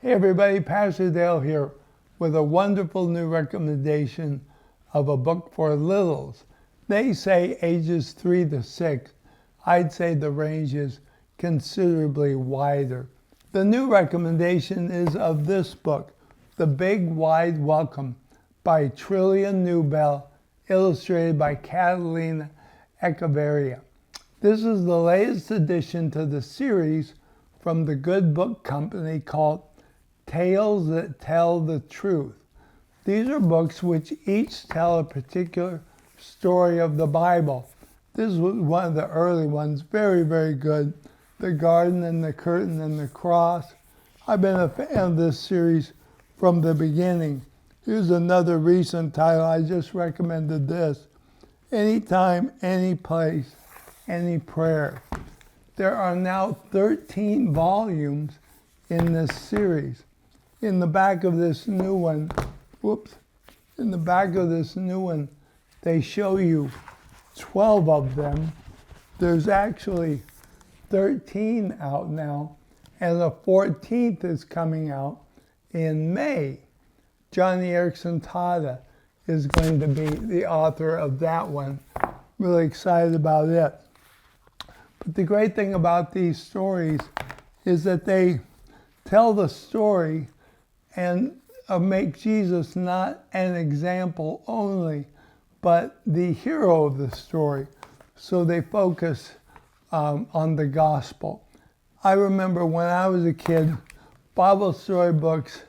Hey everybody, Pastor Dale here with a wonderful new recommendation of a book for littles. They say ages 3 to 6. I'd say the range is considerably wider. The new recommendation is of this book, The Big Wide Welcome by Trillia Newbell, illustrated by Catalina Echevarria. This is the latest addition to the series from the Good Book Company called Tales That Tell the Truth. These are books which each tell a particular story of the Bible. This was one of the early ones, very, very good. The Garden and the Curtain and the Cross. I've been a fan of this series from the beginning. Here's another recent title. I just recommended this. Anytime, any place, any prayer. There are now 13 volumes in this series. In the back of this new one, they show you 12 of them. There's actually 13 out now, and the 14th is coming out in May. Johnny Erickson Tada is going to be the author of that one. Really excited about it. But the great thing about these stories is that they tell the story and make Jesus not an example only, but the hero of the story. So they focus on the gospel. I remember when I was a kid, Bible storybooks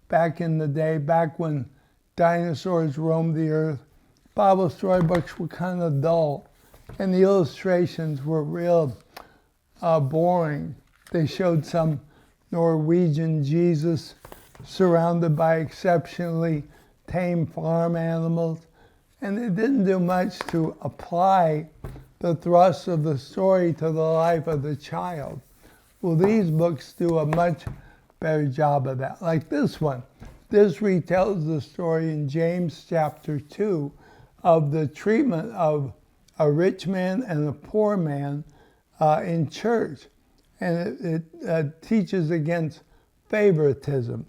back in the day, back when dinosaurs roamed the earth, Bible storybooks were kind of dull, and the illustrations were real boring. They showed some Norwegian Jesus surrounded by exceptionally tame farm animals, and it didn't do much to apply the thrust of the story to the life of the child. Well, these books do a much better job of that. Like this one. This retells the story in James chapter 2 of the treatment of a rich man and a poor man in church. And it teaches against favoritism.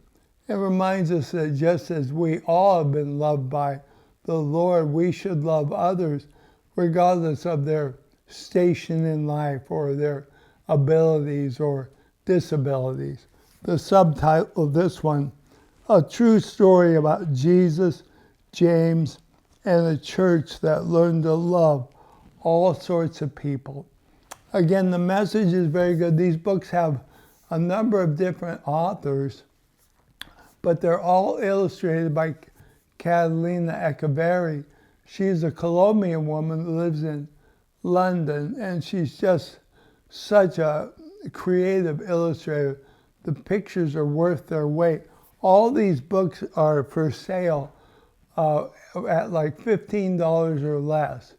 It reminds us that just as we all have been loved by the Lord, we should love others regardless of their station in life or their abilities or disabilities. The subtitle of this one, A True Story About Jesus, James, and a church that learned to love all sorts of people. Again, the message is very good. These books have a number of different authors, but they're all illustrated by Catalina Echevarria. She's a Colombian woman who lives in London, and she's just such a creative illustrator. The pictures are worth their weight. All these books are for sale at like $15 or less.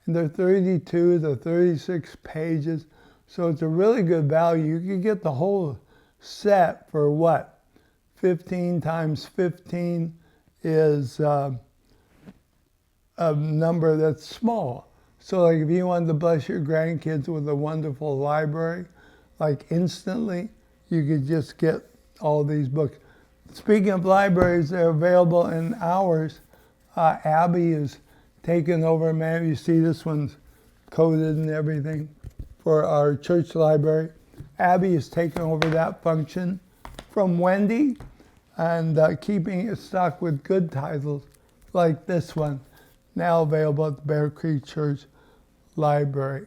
And they're 32 to 36 pages, so it's a really good value. You can get the whole set for what? 15 times 15 is a number that's small. So like if you wanted to bless your grandkids with a wonderful library, like instantly, you could just get all these books. Speaking of libraries, they're available in ours. Abby is taken over, man. You see this one's coded and everything for our church library. Abby is taking over that function from Wendy and keeping it stocked with good titles like this one, now available at the Bear Creek Church Library.